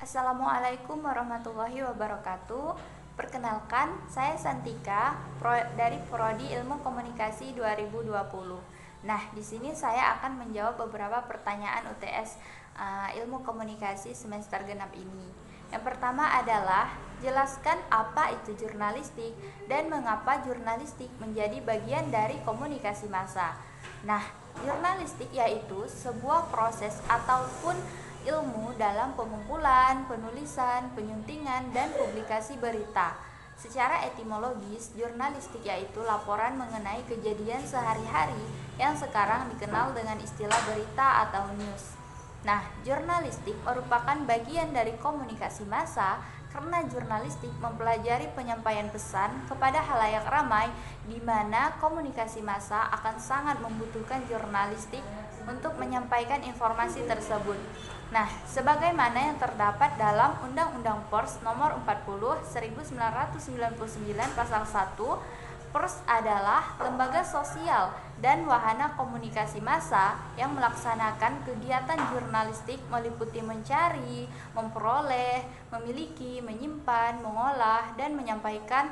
Assalamualaikum warahmatullahi wabarakatuh. Perkenalkan, saya Santika dari Prodi Ilmu Komunikasi 2020. Nah, di sini saya akan menjawab beberapa pertanyaan UTS Ilmu Komunikasi semester genap ini. Yang pertama adalah, jelaskan apa itu jurnalistik dan mengapa jurnalistik menjadi bagian dari komunikasi massa. Nah, jurnalistik yaitu sebuah proses ataupun ilmu dalam pengumpulan, penulisan, penyuntingan, dan publikasi berita. Secara etimologis, jurnalistik yaitu laporan mengenai kejadian sehari-hari yang sekarang dikenal dengan istilah berita atau news. Nah, jurnalistik merupakan bagian dari komunikasi massa karena jurnalistik mempelajari penyampaian pesan kepada halayak ramai, di mana komunikasi massa akan sangat membutuhkan jurnalistik untuk menyampaikan informasi tersebut. Nah, sebagaimana yang terdapat dalam Undang-Undang Pers Nomor 40 1999 Pasal 1, Pers adalah lembaga sosial dan wahana komunikasi massa yang melaksanakan kegiatan jurnalistik meliputi mencari, memperoleh, memiliki, menyimpan, mengolah, dan menyampaikan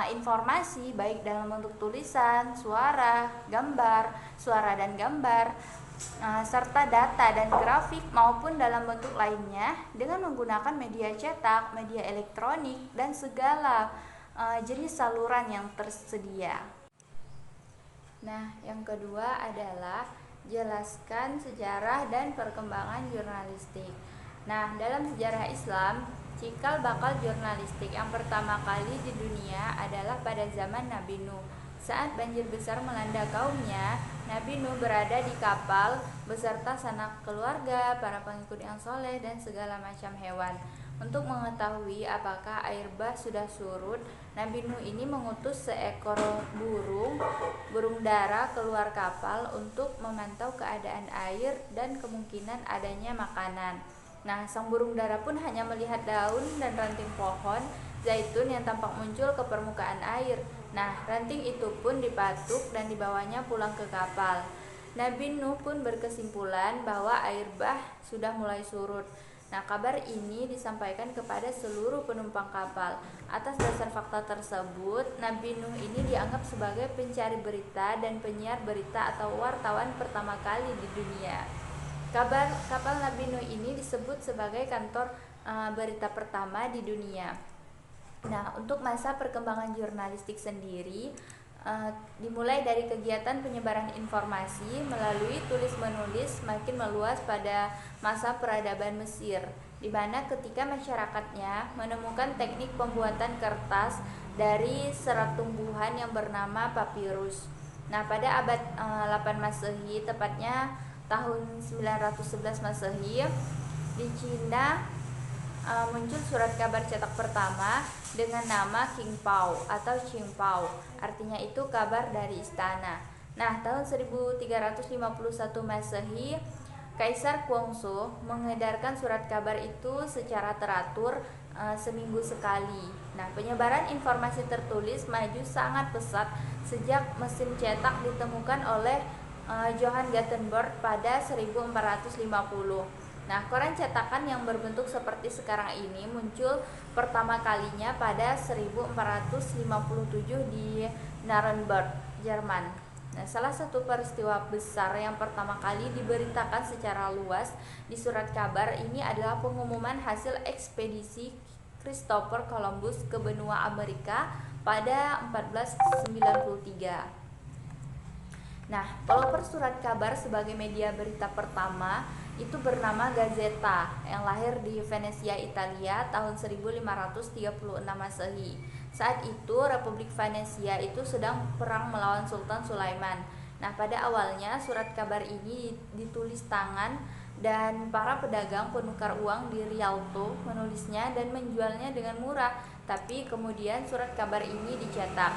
informasi baik dalam bentuk tulisan, suara dan gambar, serta data dan grafik maupun dalam bentuk lainnya dengan menggunakan media cetak, media elektronik, dan segala jenis saluran yang tersedia. Nah, yang kedua adalah jelaskan sejarah dan perkembangan jurnalistik. Nah, dalam sejarah Islam, cikal bakal jurnalistik yang pertama kali di dunia adalah pada zaman Nabi Nuh. Saat banjir besar melanda kaumnya, Nabi Nuh berada di kapal beserta sanak keluarga, para pengikut yang soleh, dan segala macam hewan. Untuk mengetahui apakah air bah sudah surut, Nabi Nuh ini mengutus seekor burung dara keluar kapal untuk memantau keadaan air dan kemungkinan adanya makanan. Nah, sang burung dara pun hanya melihat daun dan ranting pohon zaitun yang tampak muncul ke permukaan air. Nah, ranting itu pun dipatuk dan dibawanya pulang ke kapal. Nabi Nuh pun berkesimpulan bahwa air bah sudah mulai surut. Nah, kabar ini disampaikan kepada seluruh penumpang kapal. Atas dasar fakta tersebut, Nabi Nuh ini dianggap sebagai pencari berita dan penyiar berita atau wartawan pertama kali di dunia. Kapal Nabi Nuh ini disebut sebagai kantor berita pertama di dunia. Nah, untuk masa perkembangan jurnalistik sendiri, dimulai dari kegiatan penyebaran informasi melalui tulis-menulis makin meluas pada masa peradaban Mesir, di mana ketika masyarakatnya menemukan teknik pembuatan kertas dari serat tumbuhan yang bernama papirus. Nah, pada abad 8 Masehi, tepatnya tahun 911 Masehi, di Cina muncul surat kabar cetak pertama dengan nama King Pao atau Qing Pao, artinya itu kabar dari istana. Nah, tahun 1351 Masehi, Kaisar Guangzhou mengedarkan surat kabar itu secara teratur seminggu sekali. Nah, penyebaran informasi tertulis maju sangat pesat sejak mesin cetak ditemukan oleh Johann Gutenberg pada 1450. Nah, koran cetakan yang berbentuk seperti sekarang ini muncul pertama kalinya pada 1457 di Nuremberg, Jerman. Nah, salah satu peristiwa besar yang pertama kali diberitakan secara luas di surat kabar ini adalah pengumuman hasil ekspedisi Christopher Columbus ke benua Amerika pada 1493. Nah, pelopor surat kabar sebagai media berita pertama itu bernama Gazzetta yang lahir di Venesia, Italia tahun 1536 Masehi. Saat itu Republik Venesia itu sedang perang melawan Sultan Sulaiman. Nah, pada awalnya surat kabar ini ditulis tangan dan para pedagang penukar uang di Rialto menulisnya dan menjualnya dengan murah, tapi kemudian surat kabar ini dicetak.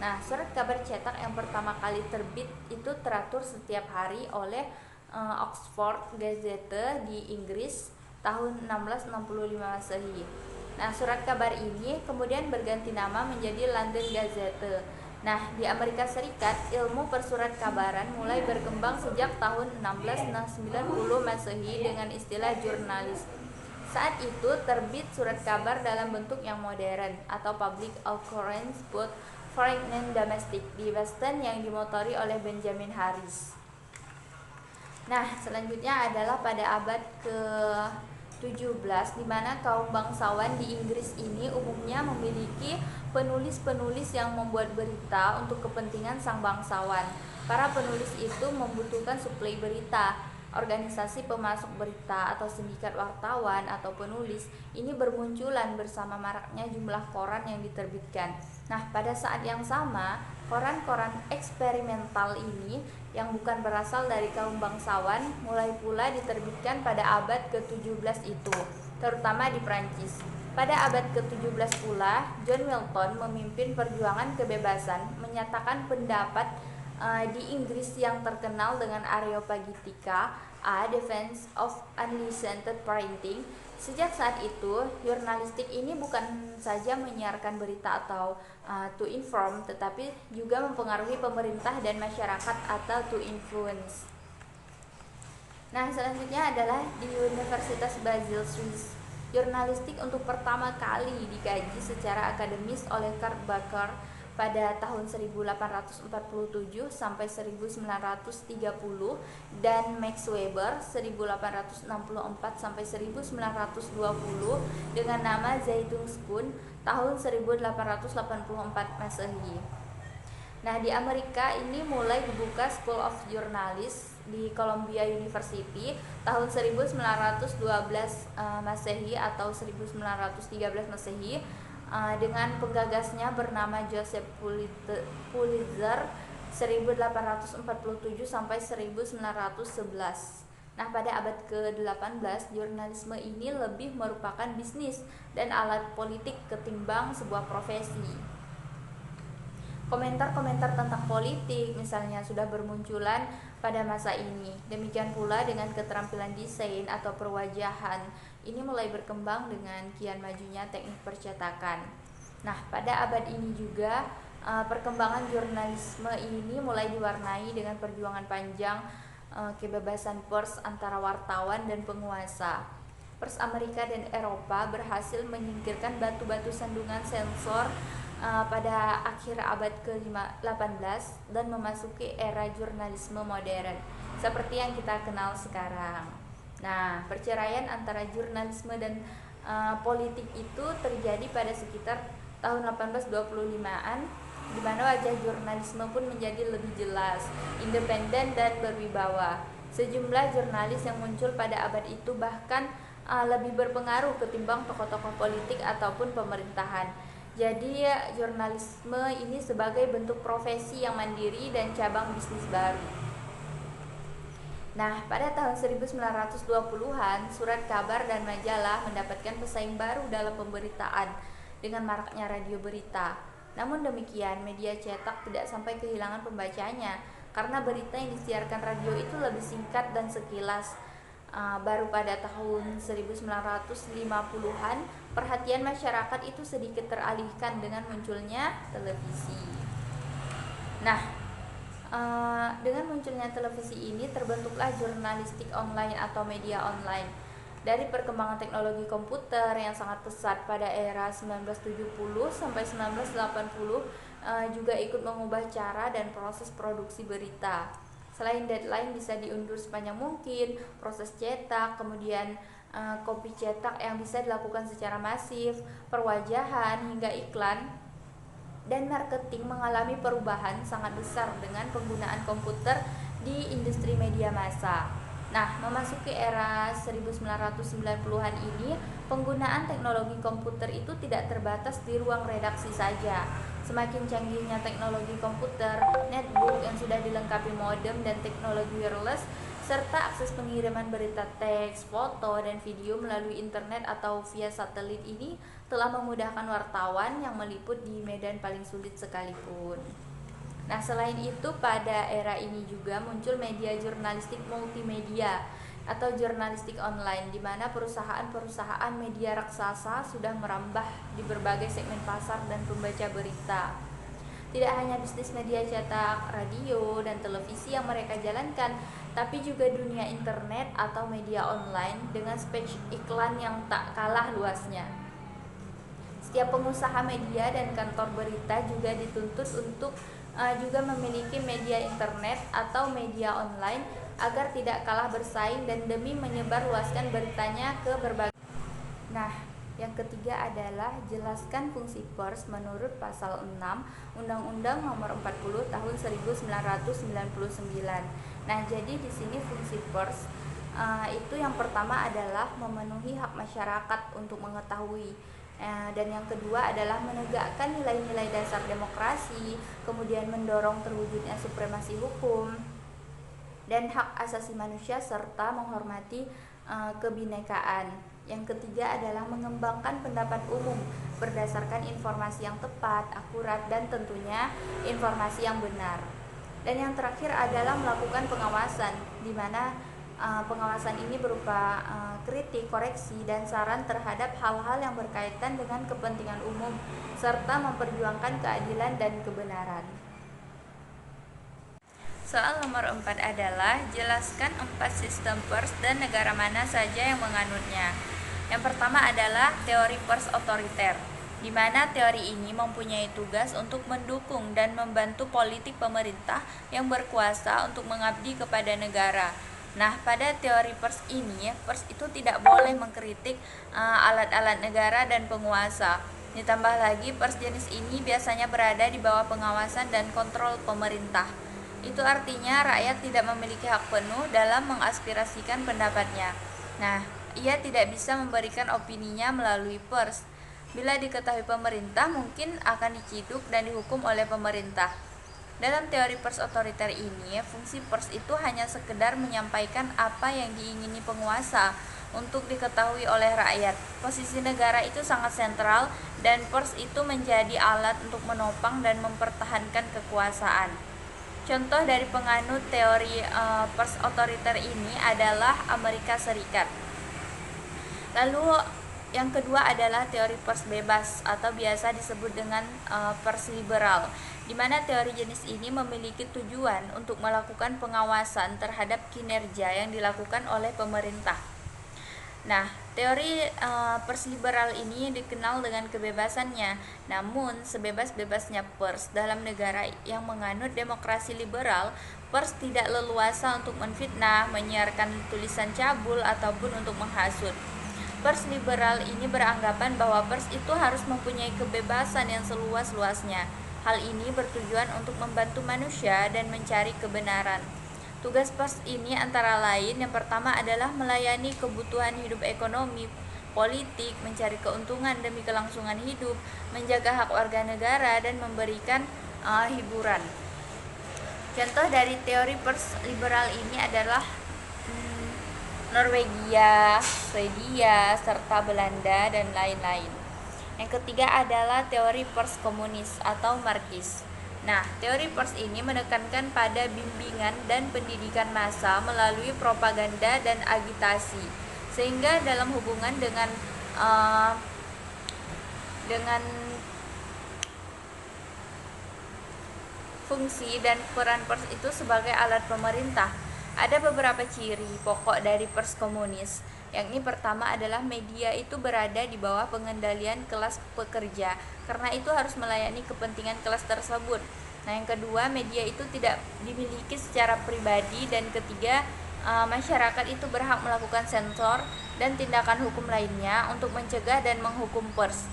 Nah, surat kabar cetak yang pertama kali terbit itu teratur setiap hari oleh Oxford Gazette di Inggris tahun 1665 Masehi. Nah, surat kabar ini kemudian berganti nama menjadi London Gazette. Nah, di Amerika Serikat, ilmu persurat kabaran mulai berkembang sejak tahun 1690 Masehi dengan istilah jurnalis. Saat itu terbit surat kabar dalam bentuk yang modern atau public occurrence both foreign and domestic di Boston yang dimotori oleh Benjamin Harris. Nah, selanjutnya adalah pada abad ke-17 di mana kaum bangsawan di Inggris ini umumnya memiliki penulis-penulis yang membuat berita untuk kepentingan sang bangsawan. Para penulis itu membutuhkan suplai berita. Organisasi pemasok berita atau sindikat wartawan atau penulis ini bermunculan bersama maraknya jumlah koran yang diterbitkan. Nah, pada saat yang sama, koran-koran eksperimental ini yang bukan berasal dari kaum bangsawan mulai pula diterbitkan pada abad ke-17 itu, terutama di Prancis. Pada abad ke-17 pula, John Milton memimpin perjuangan kebebasan, menyatakan pendapat di Inggris yang terkenal dengan Areopagitica, A Defense of Unlicensed Printing. Sejak saat itu, jurnalistik ini bukan saja menyiarkan berita atau to inform, tetapi juga mempengaruhi pemerintah dan masyarakat atau to influence. Nah, selanjutnya adalah di Universitas Basel, Swiss. Jurnalistik untuk pertama kali dikaji secara akademis oleh Kurt Baker pada tahun 1847 sampai 1930 dan Max Weber 1864 sampai 1920 dengan nama Zeitungskunde tahun 1884 Masehi. Nah, di Amerika ini mulai dibuka School of Journalism di Columbia University tahun 1912 Masehi atau 1913 Masehi dengan penggagasnya bernama Joseph Pulitzer 1847 sampai 1911. Nah, pada abad ke-18 jurnalisme ini lebih merupakan bisnis dan alat politik ketimbang sebuah profesi. Komentar-komentar tentang politik misalnya sudah bermunculan pada masa ini. Demikian pula dengan keterampilan desain atau perwajahan. Ini mulai berkembang dengan kian majunya teknik percetakan. Nah, pada abad ini juga perkembangan jurnalisme ini mulai diwarnai dengan perjuangan panjang kebebasan pers antara wartawan dan penguasa. Pers Amerika dan Eropa berhasil menyingkirkan batu-batu sandungan sensor pada akhir abad ke-18 dan memasuki era jurnalisme modern seperti yang kita kenal sekarang. Nah, perceraian antara jurnalisme dan politik itu terjadi pada sekitar tahun 1825-an, di mana wajah jurnalisme pun menjadi lebih jelas, independen dan berwibawa. Sejumlah jurnalis yang muncul pada abad itu bahkan lebih berpengaruh ketimbang tokoh-tokoh politik ataupun pemerintahan. Jadi jurnalisme ini sebagai bentuk profesi yang mandiri dan cabang bisnis baru. Nah, pada tahun 1920-an, surat kabar dan majalah mendapatkan pesaing baru dalam pemberitaan dengan maraknya radio berita. Namun demikian, media cetak tidak sampai kehilangan pembacanya karena berita yang disiarkan radio itu lebih singkat dan sekilas. Baru pada tahun 1950-an, perhatian masyarakat itu sedikit teralihkan dengan munculnya televisi. Nah, dengan munculnya televisi ini terbentuklah jurnalistik online atau media online. Dari perkembangan teknologi komputer yang sangat pesat pada era 1970 sampai 1980 juga ikut mengubah cara dan proses produksi berita. Selain deadline bisa diundur sepanjang mungkin, proses cetak, kemudian kopi cetak yang bisa dilakukan secara masif, perwajahan hingga iklan dan marketing mengalami perubahan sangat besar dengan penggunaan komputer di industri media massa. Nah, memasuki era 1990-an ini, penggunaan teknologi komputer itu tidak terbatas di ruang redaksi saja. Semakin canggihnya teknologi komputer, netbook yang sudah dilengkapi modem dan teknologi wireless, serta akses pengiriman berita teks, foto, dan video melalui internet atau via satelit ini telah memudahkan wartawan yang meliput di medan paling sulit sekalipun. Nah, selain itu pada era ini juga muncul media jurnalistik multimedia atau jurnalistik online di mana perusahaan-perusahaan media raksasa sudah merambah di berbagai segmen pasar dan pembaca berita. Tidak hanya bisnis media cetak, radio, dan televisi yang mereka jalankan, tapi juga dunia internet atau media online dengan space iklan yang tak kalah luasnya. Setiap pengusaha media dan kantor berita juga dituntut untuk juga memiliki media internet atau media online agar tidak kalah bersaing dan demi menyebarluaskan beritanya ke berbagai. Nah, yang ketiga adalah jelaskan fungsi pers menurut pasal 6 Undang-Undang Nomor 40 Tahun 1999. Nah, jadi di sini fungsi pers itu yang pertama adalah memenuhi hak masyarakat untuk mengetahui, dan yang kedua adalah menegakkan nilai-nilai dasar demokrasi, kemudian mendorong terwujudnya supremasi hukum dan hak asasi manusia serta menghormati kebinekaan. Yang ketiga adalah mengembangkan pendapat umum berdasarkan informasi yang tepat, akurat, dan tentunya informasi yang benar. Dan yang terakhir adalah melakukan pengawasan, di mana pengawasan ini berupa kritik, koreksi, dan saran terhadap hal-hal yang berkaitan dengan kepentingan umum serta memperjuangkan keadilan dan kebenaran. Soal nomor 4 adalah jelaskan 4 sistem pers dan negara mana saja yang menganutnya. Yang pertama adalah teori pers otoriter, di mana teori ini mempunyai tugas untuk mendukung dan membantu politik pemerintah yang berkuasa untuk mengabdi kepada negara. Nah, pada teori pers ini, pers itu tidak boleh mengkritik alat-alat negara dan penguasa. Ditambah lagi, pers jenis ini biasanya berada di bawah pengawasan dan kontrol pemerintah. Itu artinya rakyat tidak memiliki hak penuh dalam mengaspirasikan pendapatnya. Nah, ia tidak bisa memberikan opininya melalui pers. Bila diketahui pemerintah, mungkin akan diciduk dan dihukum oleh pemerintah. Dalam teori pers otoriter ini, fungsi pers itu hanya sekedar menyampaikan apa yang diingini penguasa untuk diketahui oleh rakyat. Posisi negara itu sangat sentral dan pers itu menjadi alat untuk menopang dan mempertahankan kekuasaan. Contoh dari penganut teori pers otoriter ini adalah Amerika Serikat. Lalu yang kedua adalah teori pers bebas atau biasa disebut dengan pers liberal, di mana teori jenis ini memiliki tujuan untuk melakukan pengawasan terhadap kinerja yang dilakukan oleh pemerintah. Nah, teori pers liberal ini dikenal dengan kebebasannya. Namun, sebebas-bebasnya pers dalam negara yang menganut demokrasi liberal, pers tidak leluasa untuk menfitnah, menyiarkan tulisan cabul, ataupun untuk menghasut. Pers liberal ini beranggapan bahwa pers itu harus mempunyai kebebasan yang seluas-luasnya. Hal ini bertujuan untuk membantu manusia dan mencari kebenaran. Tugas pers ini antara lain yang pertama adalah melayani kebutuhan hidup ekonomi, politik, mencari keuntungan demi kelangsungan hidup, menjaga hak warga negara, dan memberikan hiburan. Contoh dari teori pers liberal ini adalah Norwegia, Swedia, serta Belanda, dan lain-lain. Yang ketiga adalah teori pers komunis atau Marxis. Nah, teori pers ini menekankan pada bimbingan dan pendidikan massa melalui propaganda dan agitasi, sehingga dalam hubungan dengan fungsi dan peran pers itu sebagai alat pemerintah. Ada beberapa ciri pokok dari pers komunis, yakni pertama adalah media itu berada di bawah pengendalian kelas pekerja, karena itu harus melayani kepentingan kelas tersebut. Nah, yang kedua, media itu tidak dimiliki secara pribadi, dan ketiga, masyarakat itu berhak melakukan sensor dan tindakan hukum lainnya untuk mencegah dan menghukum pers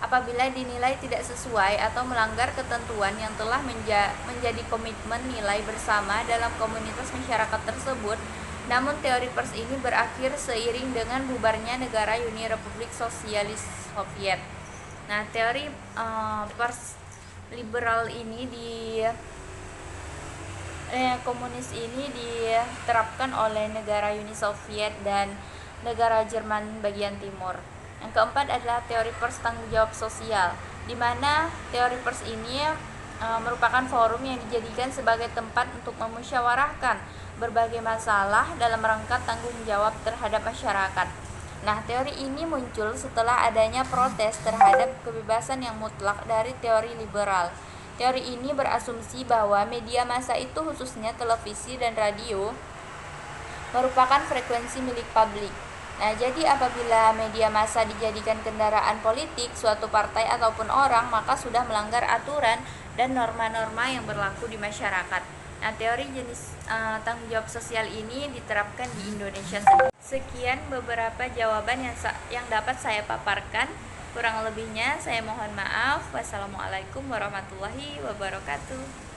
apabila dinilai tidak sesuai atau melanggar ketentuan yang telah menjadi komitmen nilai bersama dalam komunitas masyarakat tersebut. Namun teori pers ini berakhir seiring dengan bubarnya negara Uni Republik Sosialis Soviet. Nah, teori pers liberal ini komunis ini diterapkan oleh negara Uni Soviet dan negara Jerman bagian timur. Yang keempat adalah teori pers tanggung jawab sosial, di mana teori pers ini merupakan forum yang dijadikan sebagai tempat untuk memusyawarahkan berbagai masalah dalam rangka tanggung jawab terhadap masyarakat. Nah, teori ini muncul setelah adanya protes terhadap kebebasan yang mutlak dari teori liberal. Teori ini berasumsi bahwa media massa itu, khususnya televisi dan radio, merupakan frekuensi milik publik. Nah, jadi apabila media massa dijadikan kendaraan politik suatu partai ataupun orang, maka sudah melanggar aturan dan norma-norma yang berlaku di masyarakat. Nah, teori jenis tanggung jawab sosial ini diterapkan di Indonesia sendiri. Sekian beberapa jawaban yang dapat saya paparkan. Kurang lebihnya saya mohon maaf. Wassalamualaikum warahmatullahi wabarakatuh.